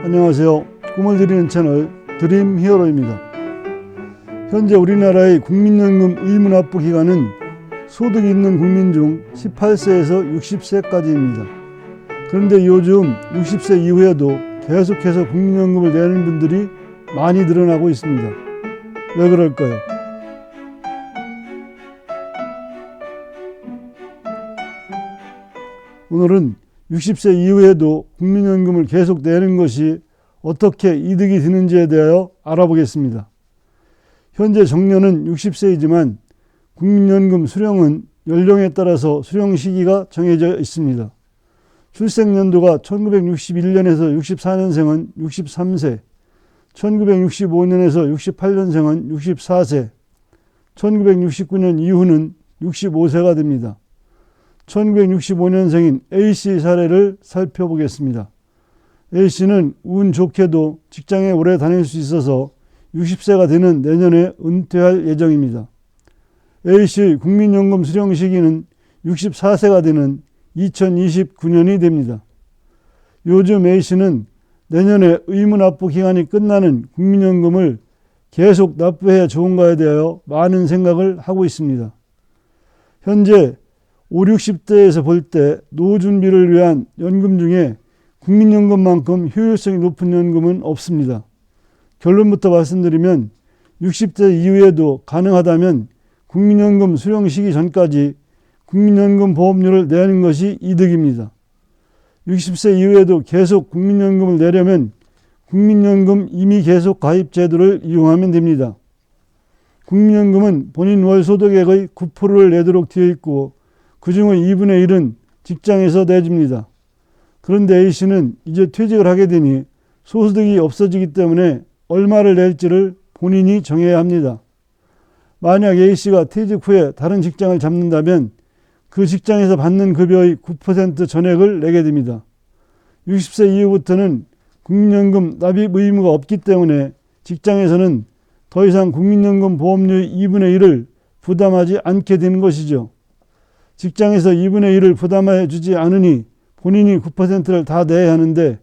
안녕하세요. 꿈을 드리는 채널 드림 히어로입니다. 현재 우리나라의 국민연금 의무납부 기간은 소득이 있는 국민 중 18세에서 60세까지입니다. 그런데 요즘 60세 이후에도 계속해서 국민연금을 내는 분들이 많이 늘어나고 있습니다. 왜 그럴까요? 오늘은 60세 이후에도 국민연금을 계속 내는 것이 어떻게 이득이 되는지에 대하여 알아보겠습니다. 현재 정년은 60세이지만 국민연금 수령은 연령에 따라서 수령 시기가 정해져 있습니다. 출생연도가 1961년에서 64년생은 63세, 1965년에서 68년생은 64세, 1969년 이후는 65세가 됩니다. 1965년생인 A씨 사례를 살펴보겠습니다. A씨는 운 좋게도 직장에 오래 다닐 수 있어서 60세가 되는 내년에 은퇴할 예정입니다. A씨의 국민연금 수령 시기는 64세가 되는 2029년이 됩니다. 요즘 A씨는 내년에 의무납부 기간이 끝나는 국민연금을 계속 납부해야 좋은가에 대하여 많은 생각을 하고 있습니다. 현재 5, 60대에서 볼 때 노후 준비를 위한 연금 중에 국민연금만큼 효율성이 높은 연금은 없습니다. 결론부터 말씀드리면 60대 이후에도 가능하다면 국민연금 수령 시기 전까지 국민연금 보험료를 내는 것이 이득입니다. 60세 이후에도 계속 국민연금을 내려면 국민연금 임의 계속 가입 제도를 이용하면 됩니다. 국민연금은 본인 월 소득액의 9%를 내도록 되어 있고 그중의 2분의 1은 직장에서 내줍니다. 그런데 A씨는 이제 퇴직을 하게 되니 소득이 없어지기 때문에 얼마를 낼지를 본인이 정해야 합니다. 만약 A씨가 퇴직 후에 다른 직장을 잡는다면 그 직장에서 받는 급여의 9% 전액을 내게 됩니다. 60세 이후부터는 국민연금 납입 의무가 없기 때문에 직장에서는 더 이상 국민연금 보험료의 2분의 1을 부담하지 않게 되는 것이죠. 직장에서 2분의 1을 부담해 주지 않으니 본인이 9%를 다 내야 하는데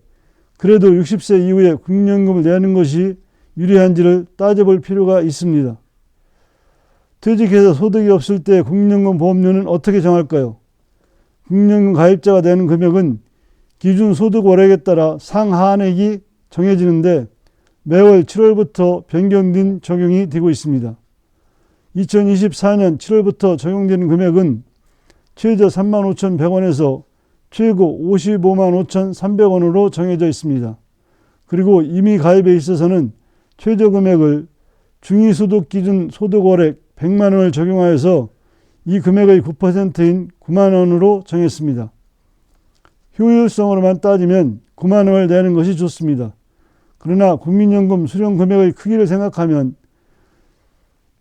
그래도 60세 이후에 국민연금을 내는 것이 유리한지를 따져볼 필요가 있습니다. 퇴직해서 소득이 없을 때 국민연금 보험료는 어떻게 정할까요? 국민연금 가입자가 내는 금액은 기준 소득 월액에 따라 상하한액이 정해지는데 매월 7월부터 변경된 적용이 되고 있습니다. 2024년 7월부터 적용되는 금액은 최저 35,100원에서 최고 555,300원으로 정해져 있습니다. 그리고 임의 가입에 있어서는 최저 금액을 중위소득 기준 소득 월액 100만 원을 적용하여서 이 금액의 9%인 9만 원으로 정했습니다. 효율성으로만 따지면 9만 원을 내는 것이 좋습니다. 그러나 국민연금 수령 금액의 크기를 생각하면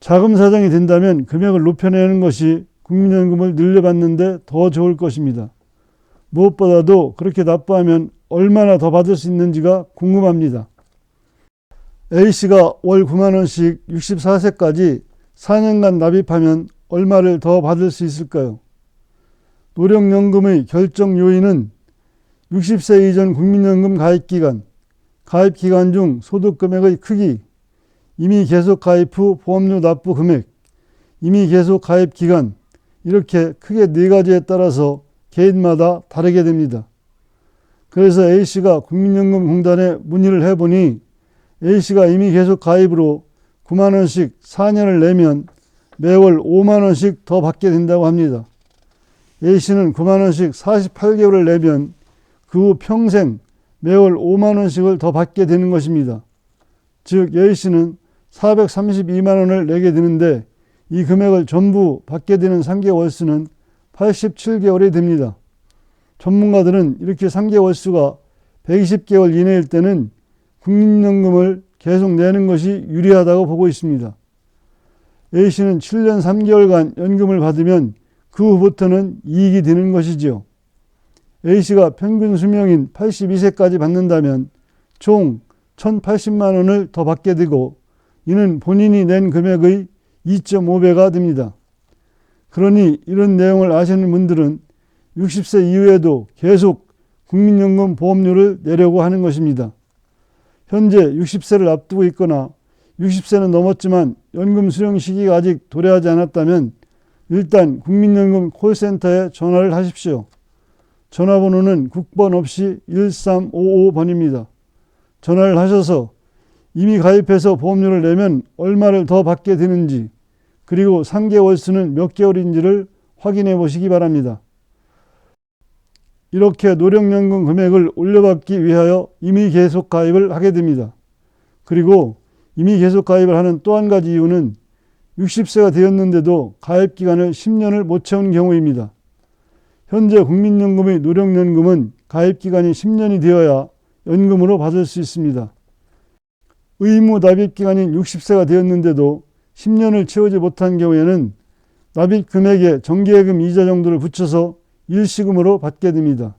자금 사정이 된다면 금액을 높여내는 것이 국민연금을 늘려받는데 더 좋을 것입니다. 무엇보다도 그렇게 납부하면 얼마나 더 받을 수 있는지가 궁금합니다. A씨가 월 9만 원씩 64세까지 4년간 납입하면 얼마를 더 받을 수 있을까요? 노령연금의 결정 요인은 60세 이전 국민연금 가입기간, 가입기간 중 소득금액의 크기, 임의 계속 가입 후 보험료 납부 금액, 임의 계속 가입 기간, 이렇게 크게 4가지에 따라서 개인마다 다르게 됩니다. 그래서 A씨가 국민연금공단에 문의를 해보니 A씨가 임의 계속 가입으로 9만 원씩 4년을 내면 매월 5만 원씩 더 받게 된다고 합니다. A씨는 9만 원씩 48개월을 내면 그 후 평생 매월 5만 원씩을 더 받게 되는 것입니다. 즉 A씨는 432만 원을 내게 되는데 이 금액을 전부 받게 되는 3개 월수는 87개월이 됩니다. 전문가들은 이렇게 3개 월수가 120개월 이내일 때는 국민연금을 계속 내는 것이 유리하다고 보고 있습니다. A씨는 7년 3개월간 연금을 받으면 그 후부터는 이익이 되는 것이지요. A씨가 평균 수명인 82세까지 받는다면 총 1,080만 원을 더 받게 되고 이는 본인이 낸 금액의 2.5배가 됩니다. 그러니 이런 내용을 아시는 분들은 60세 이후에도 계속 국민연금 보험료를 내려고 하는 것입니다. 현재 60세를 앞두고 있거나 60세는 넘었지만 연금 수령 시기가 아직 도래하지 않았다면 일단 국민연금 콜센터에 전화를 하십시오. 전화번호는 국번 없이 1355번입니다. 전화를 하셔서 이미 가입해서 보험료를 내면 얼마를 더 받게 되는지, 그리고 상계 월수는 몇 개월인지를 확인해 보시기 바랍니다. 이렇게 노령연금 금액을 올려받기 위하여 이미 계속 가입을 하게 됩니다. 그리고 이미 계속 가입을 하는 또 한 가지 이유는 60세가 되었는데도 가입 기간을 10년을 못 채운 경우입니다. 현재 국민연금의 노령연금은 가입 기간이 10년이 되어야 연금으로 받을 수 있습니다. 의무 납입 기간인 60세가 되었는데도 10년을 채우지 못한 경우에는 납입 금액에 정기예금 이자 정도를 붙여서 일시금으로 받게 됩니다.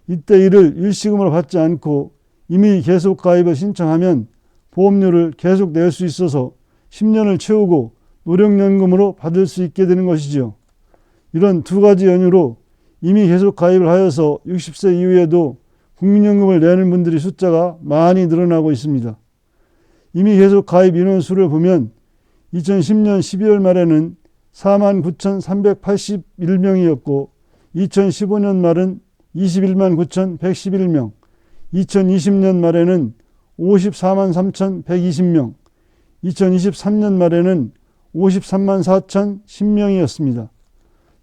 이때 이를 일시금으로 받지 않고 이미 계속 가입을 신청하면 보험료를 계속 낼 수 있어서 10년을 채우고 노령연금으로 받을 수 있게 되는 것이죠. 이런 두 가지 연유로 이미 계속 가입을 하여서 60세 이후에도 국민연금을 내는 분들의 숫자가 많이 늘어나고 있습니다. 이미 계속 가입 인원수를 보면 2010년 12월 말에는 49,381명이었고 2015년 말은 21만 9,111명, 2020년 말에는 54만 3,120명, 2023년 말에는 53만 4,010명이었습니다.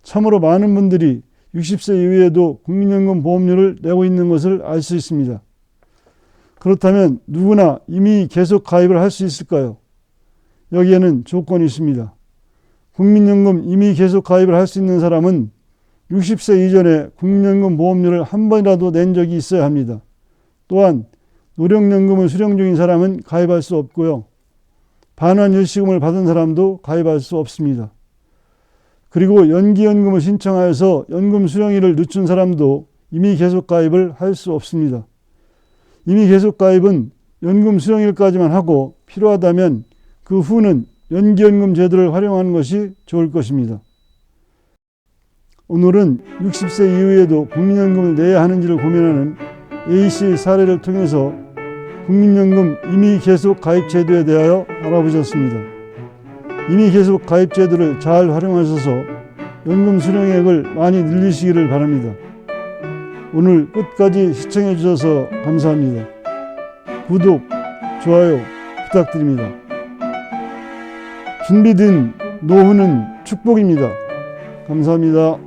참으로 많은 분들이 60세 이후에도 국민연금 보험료를 내고 있는 것을 알 수 있습니다. 그렇다면 누구나 이미 계속 가입을 할 수 있을까요? 여기에는 조건이 있습니다. 국민연금 이미 계속 가입을 할 수 있는 사람은 60세 이전에 국민연금 보험료를 한 번이라도 낸 적이 있어야 합니다. 또한 노령연금을 수령 중인 사람은 가입할 수 없고요. 반환 일시금을 받은 사람도 가입할 수 없습니다. 그리고 연기연금을 신청하여서 연금 수령일을 늦춘 사람도 이미 계속 가입을 할 수 없습니다. 이미 계속 가입은 연금 수령일까지만 하고 필요하다면 그 후는 연기연금 제도를 활용하는 것이 좋을 것입니다. 오늘은 60세 이후에도 국민연금을 내야 하는지를 고민하는 A씨의 사례를 통해서 국민연금 이미 계속 가입 제도에 대하여 알아보셨습니다. 이미 계속 가입 제도를 잘 활용하셔서 연금 수령액을 많이 늘리시기를 바랍니다. 오늘 끝까지 시청해 주셔서 감사합니다. 구독, 좋아요 부탁드립니다. 준비된 노후는 축복입니다. 감사합니다.